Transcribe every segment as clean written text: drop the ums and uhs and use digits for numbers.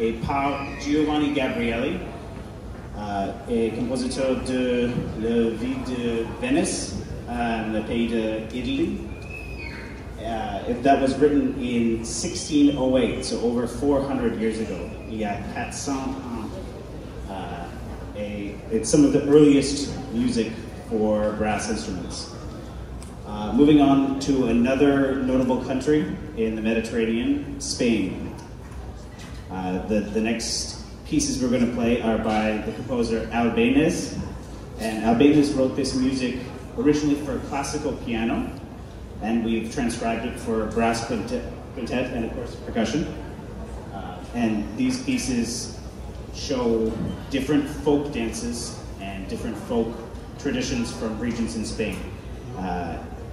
Et par Giovanni Gabrieli, est compositeur de la ville de Venice, le pays d'Italie. That was written in 1608, so over 400 years ago. Il y a 400 ans. It's some of the earliest music for brass instruments. Moving on to another notable country in the Mediterranean, Spain. The next pieces we're going to play are by the composer Albéniz, and Albéniz wrote this music originally for classical piano, and we've transcribed it for brass quintet and of course percussion. And these pieces show different folk dances and different folk traditions from regions in Spain.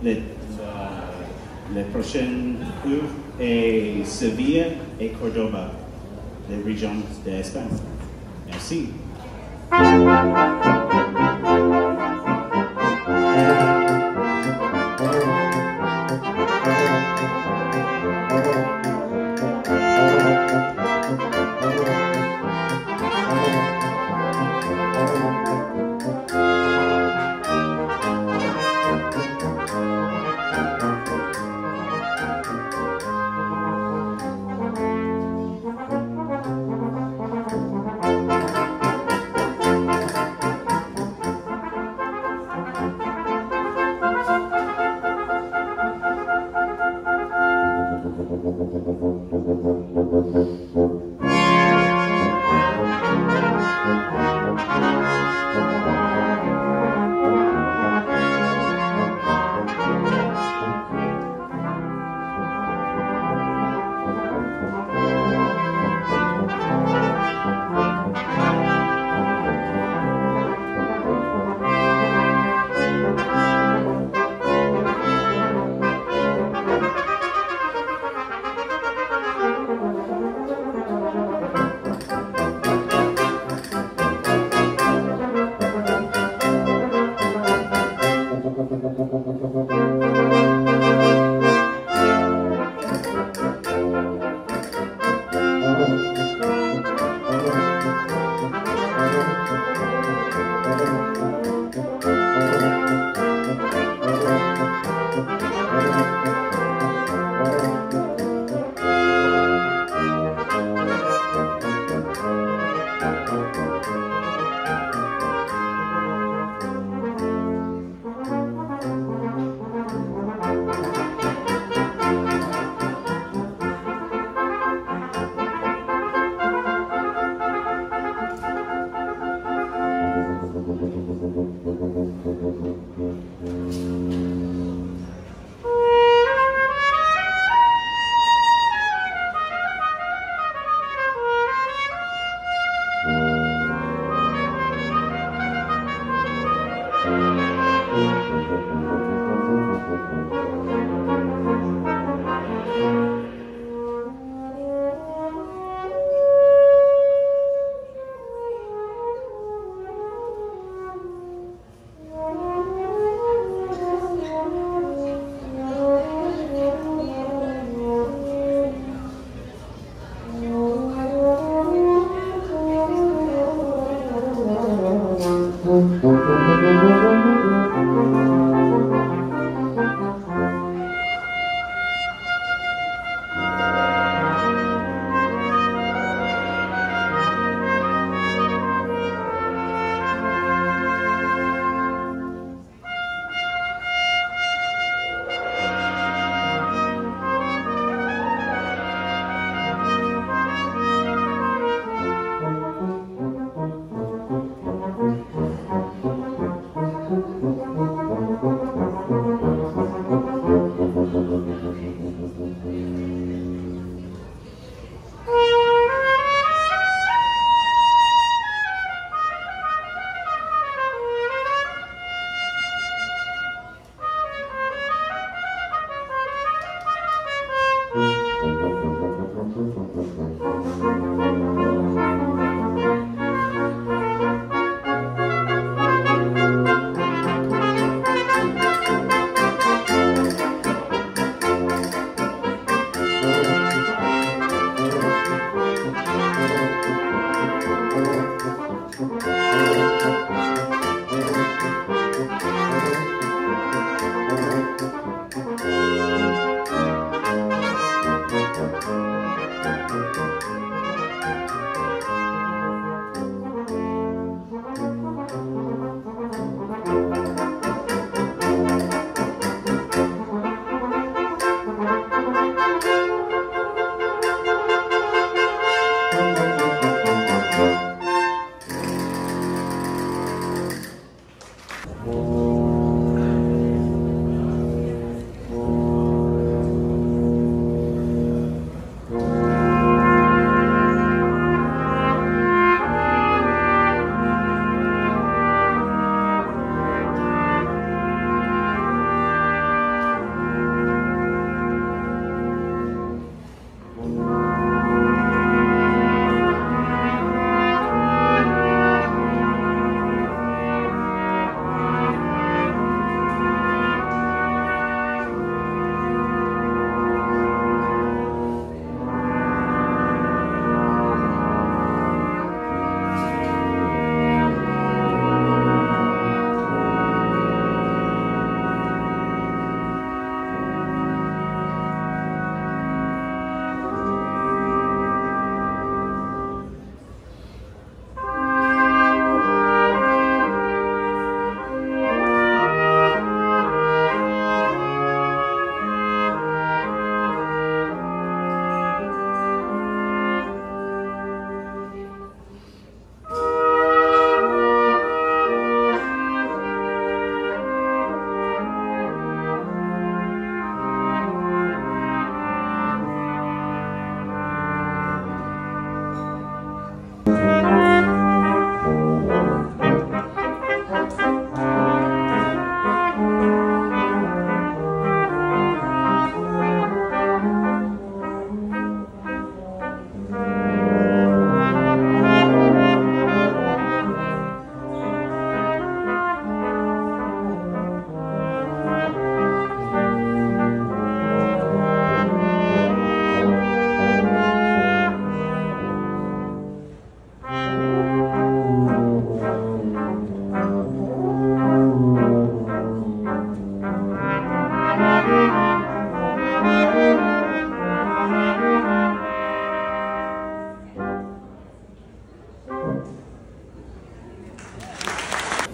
Les prochaines œuvres est Sevilla et Cordoba, les régions d'Espagne. Merci.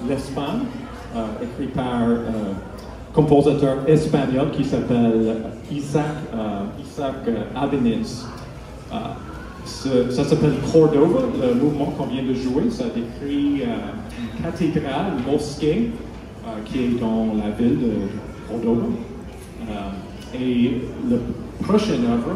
L'Espagne, écrit par un compositeur espagnol qui s'appelle Isaac Albéniz. Ça s'appelle Cordova, le mouvement qu'on vient de jouer. Ça décrit une cathédrale, une mosquée qui est dans la ville de Cordova. Et la prochaine œuvre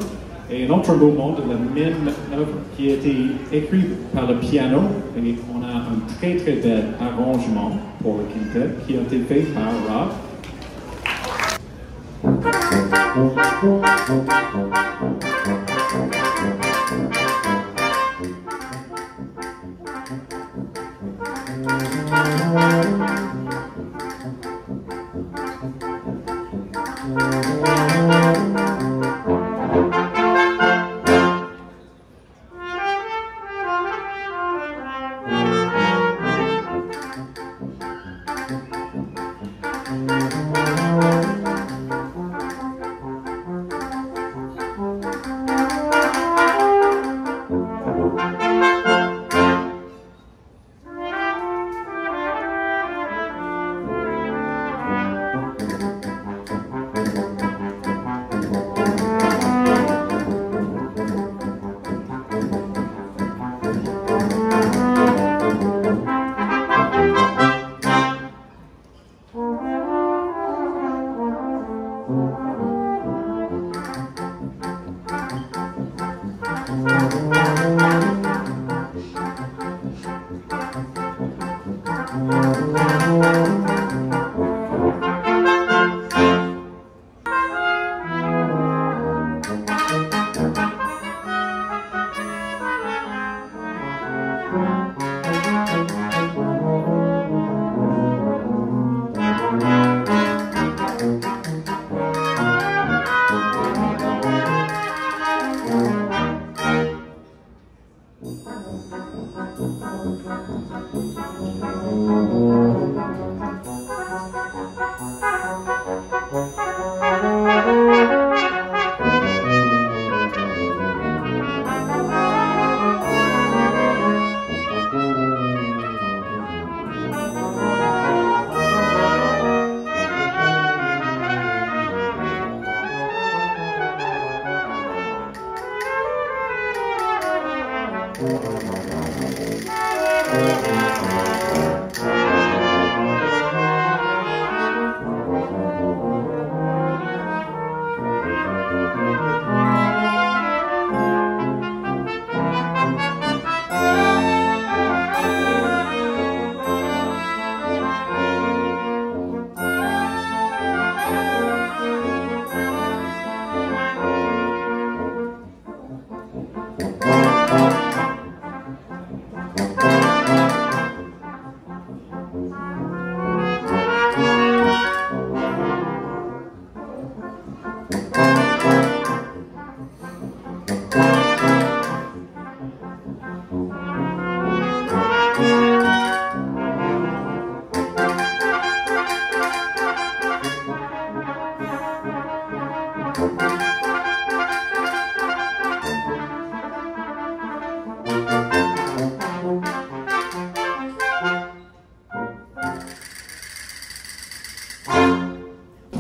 est un autre mouvement de la même œuvre qui a été écrite par le piano. Et on a un très très bel arrangement pour le quintet qui a été fait par Rob.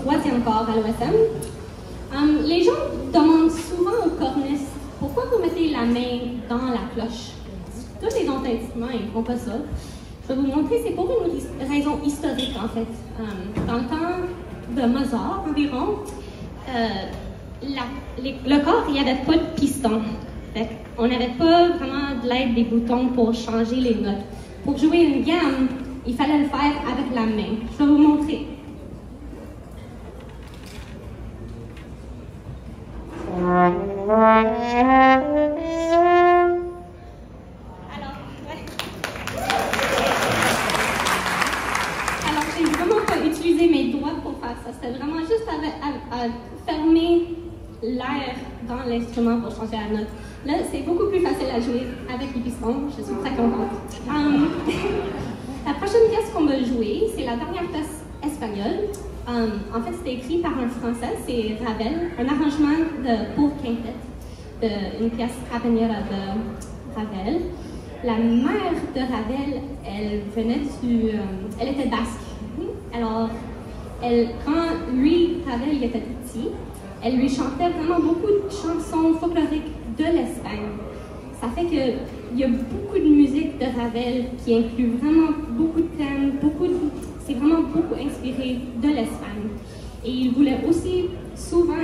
Troisième corps à l'OSM. Les gens demandent souvent aux cornistes pourquoi vous mettez la main dans la cloche. Tous les autres instruments, ils ne font pas ça. Je vais vous montrer, c'est pour une raison historique en fait. Dans le temps de Mozart environ, le corps, il n'y avait pas de piston. Fait on n'avait pas vraiment de l'aide des boutons pour changer les notes. Pour jouer une gamme, il fallait le faire avec la main. Je vais vous montrer. Alors, j'ai vraiment pas utilisé mes doigts pour faire ça. C'était vraiment juste à fermer l'air dans l'instrument pour changer la note. Là, c'est beaucoup plus facile à jouer avec les pistons. Je suis très contente. La prochaine pièce qu'on va jouer, c'est la dernière pièce espagnole. En fait, c'était écrit par un Français, c'est Ravel, un arrangement pour quintette, une pièce habanera de Ravel. La mère de Ravel, elle venait elle était basque. Alors, quand lui, Ravel, il était petit, elle lui chantait vraiment beaucoup de chansons folkloriques de l'Espagne. Ça fait qu'il y a beaucoup de musique de Ravel qui inclut vraiment beaucoup de thèmes, c'est vraiment beaucoup inspiré de l'Espagne. Et il voulait aussi souvent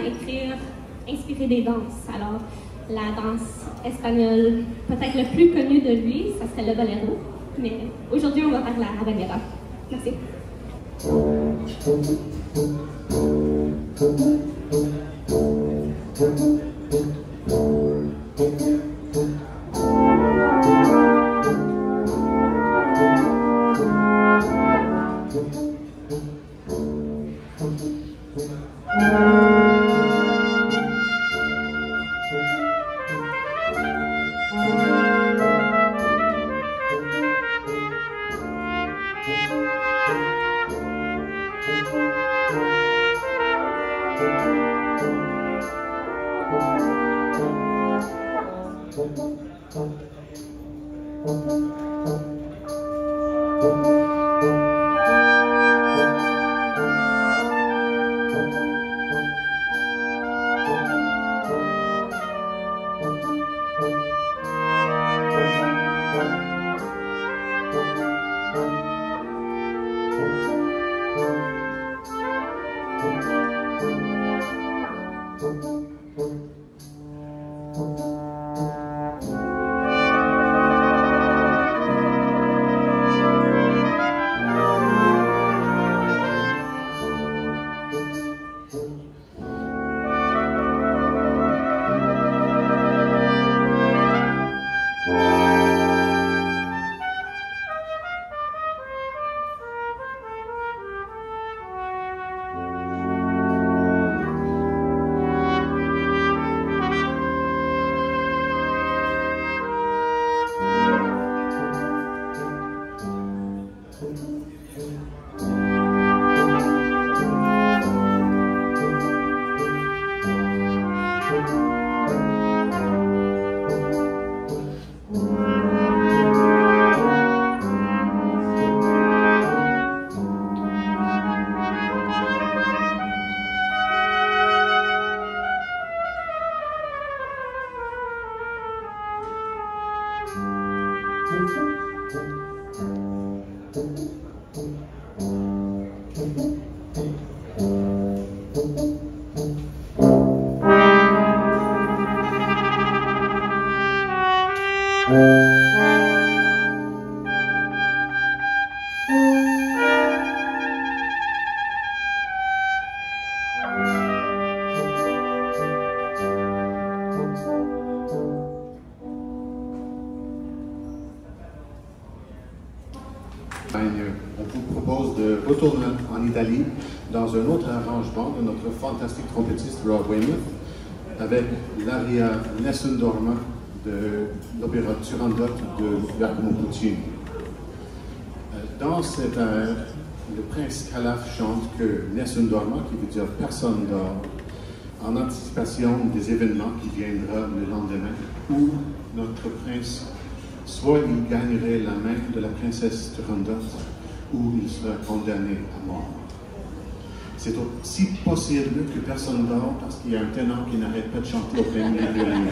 inspirer des danses. Alors, la danse espagnole, peut-être le plus connue de lui, ça serait le bolero. Mais aujourd'hui, on va faire la habanera. Merci. On vous propose de retourner en Italie dans un autre arrangement de notre fantastique trompettiste Rob Weymouth avec l'aria Nessun Dorma de l'opéra Turandot de Giacomo Puccini. Dans cet air, le prince Calaf chante que Nessun Dorma, qui veut dire personne dort, en anticipation des événements qui viendront le lendemain, où notre prince soit il gagnerait la main de la princesse Turandot, ou il sera condamné à mort. C'est aussi possible que personne dort parce qu'il y a un ténor qui n'arrête pas de chanter au plein milieu de la nuit.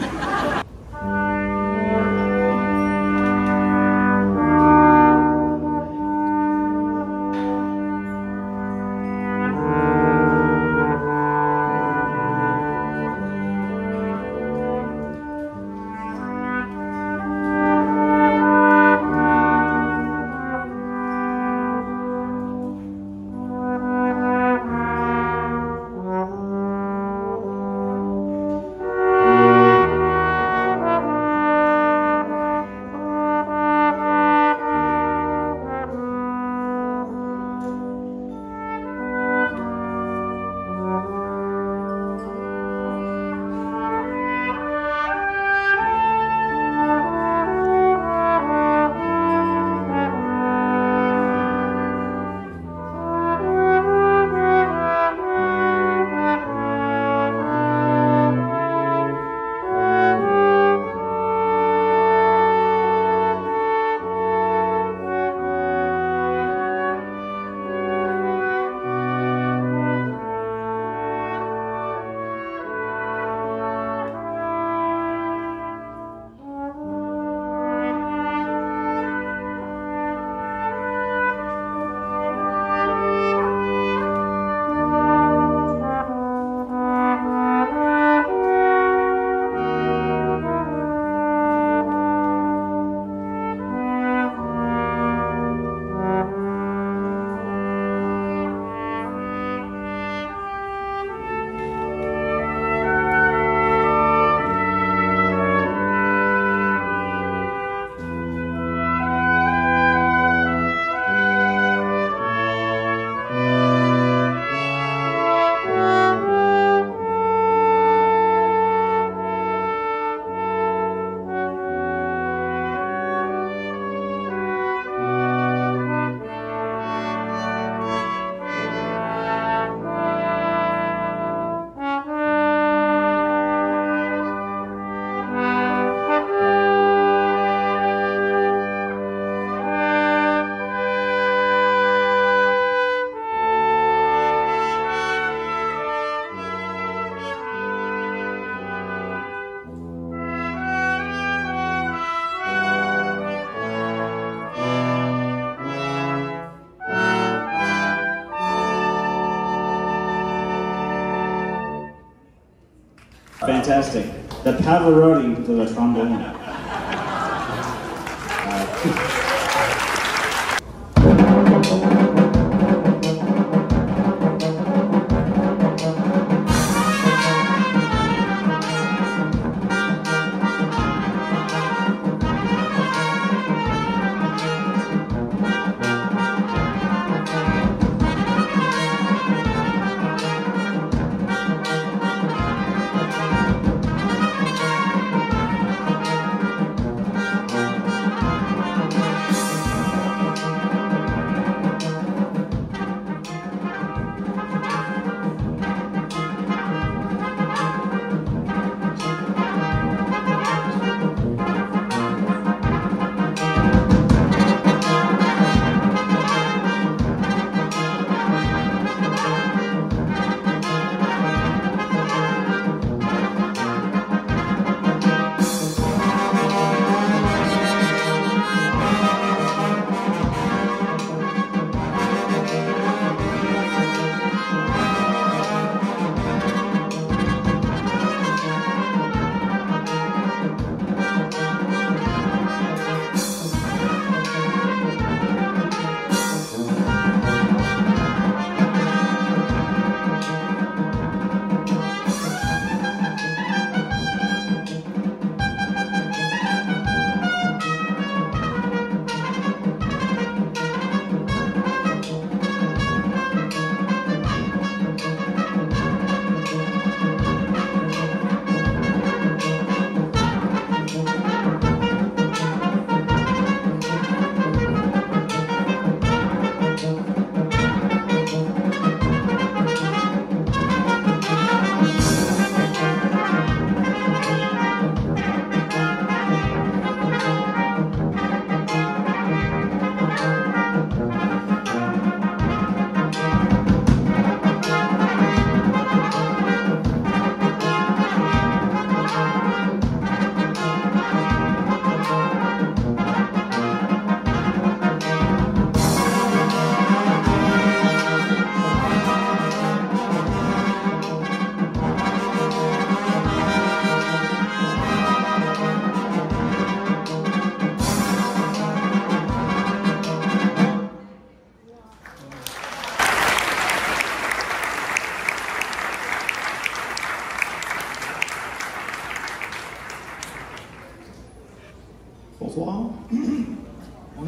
Fantastic. The Pavarotti to the trombone.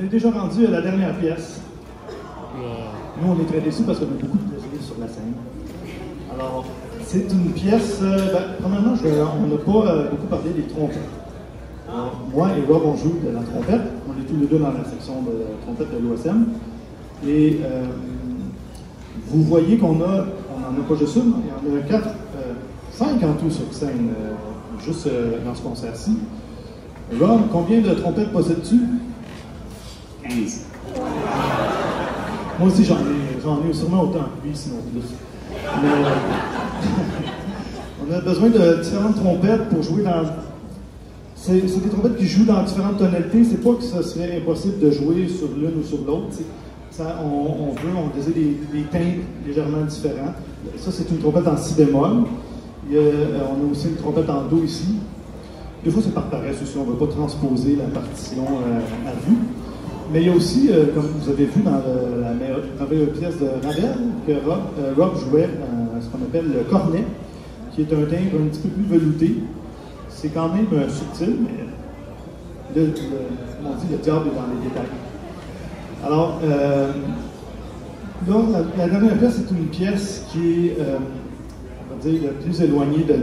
est déjà rendu à la dernière pièce. Nous, on est très déçus parce qu'on a beaucoup de plaisir sur la scène. Alors, c'est une pièce... premièrement, on n'a pas beaucoup parlé des trompettes. Alors, moi et Rob, on joue de la trompette. On est tous les deux dans la section de trompette de l'OSM. Et vous voyez qu'on n'en a pas juste une, il y en a 5 en tout sur scène, juste dans ce concert-ci. Rob, combien de trompettes possèdes-tu? 15. Moi aussi, j'en ai sûrement autant que lui, sinon plus. Mais on a besoin de différentes trompettes pour jouer dans... C'est des trompettes qui jouent dans différentes tonalités. C'est pas que ce serait impossible de jouer sur l'une ou sur l'autre. On désire des timbres légèrement différents. Ça, c'est une trompette en si bémol. On a aussi une trompette en do ici. Des fois, c'est par paresse aussi. On ne va pas transposer la partition à vue. Mais il y a aussi, comme vous avez vu dans la merveilleuse pièce de Ravel, que Rob jouait ce qu'on appelle le cornet, qui est un timbre un petit peu plus velouté. C'est quand même subtil, mais comme on dit, le diable est dans les détails. Alors, la dernière pièce, c'est une pièce qui est, on va dire, le plus éloignée de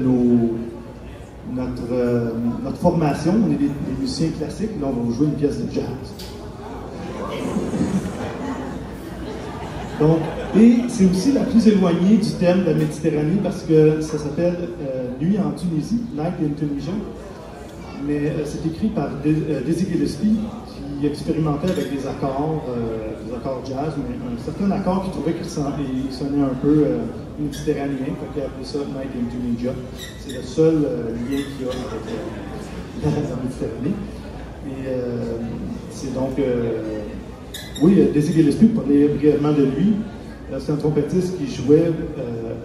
notre formation. On est des musiciens classiques, là, on va jouer une pièce de jazz. Donc, et c'est aussi la plus éloignée du thème de la Méditerranée parce que ça s'appelle Nuit en Tunisie, Night in Tunisia. Mais c'est écrit par Dizzy Gillespie qui expérimentait avec des accords jazz, mais un certain accord qu'il trouvait qu'il sonnait un peu méditerranéen, donc il a appelé ça Night in Tunisia. C'est le seul lien qu'il y a avec la Méditerranée. Et c'est donc... oui, Dizzy Gillespie, pour parler brièvement de lui, c'est un trompettiste qui jouait,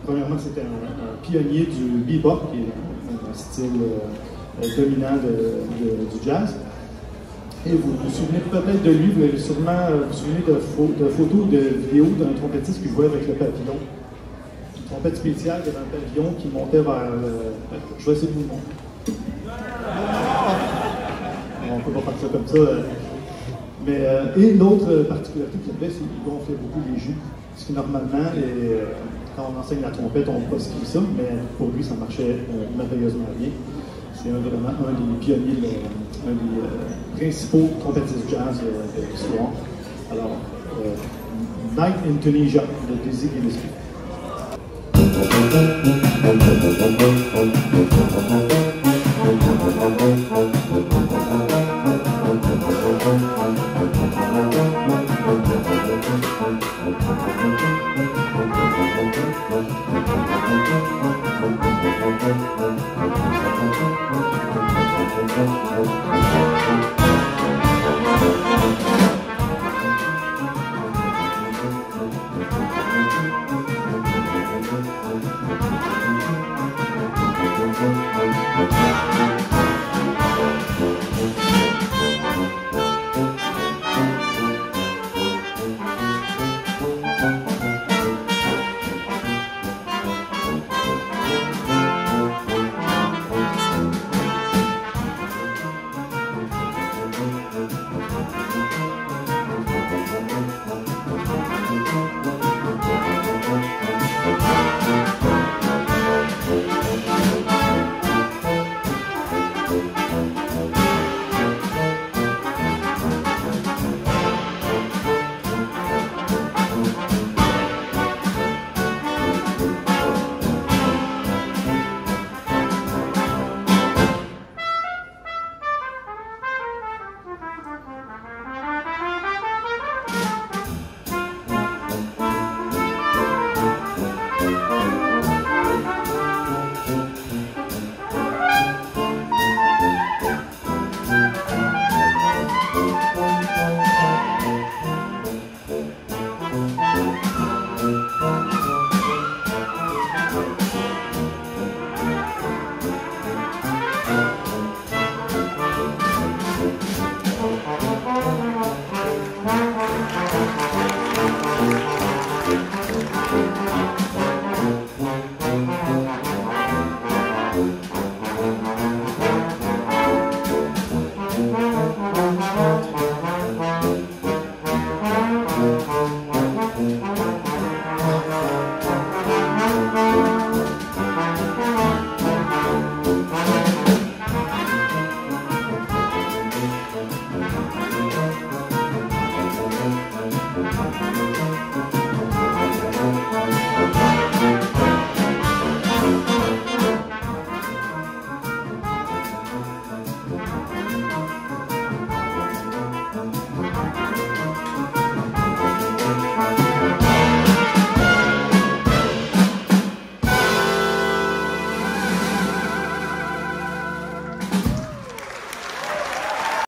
premièrement, c'était un pionnier du bebop, qui est un style dominant du jazz. Et vous vous souvenez peut-être de lui, vous allez sûrement vous souvenir de photos, de vidéos d'un trompettiste qui jouait avec le pavillon. Une trompette spéciale, il y avait un pavillon qui montait vers... je vais essayer de vous le montrer. On ne peut pas faire ça comme ça. Mais, et l'autre particularité qu'il avait, c'est qu'il gonflait beaucoup les joues. Ce qui normalement, quand on enseigne la trompette, on proscrit ça, mais pour lui, ça marchait merveilleusement bien. C'est vraiment un des pionniers, un des principaux trompettistes jazz de l'histoire. Alors, Night in Tunisia de Dizzy Gillespie.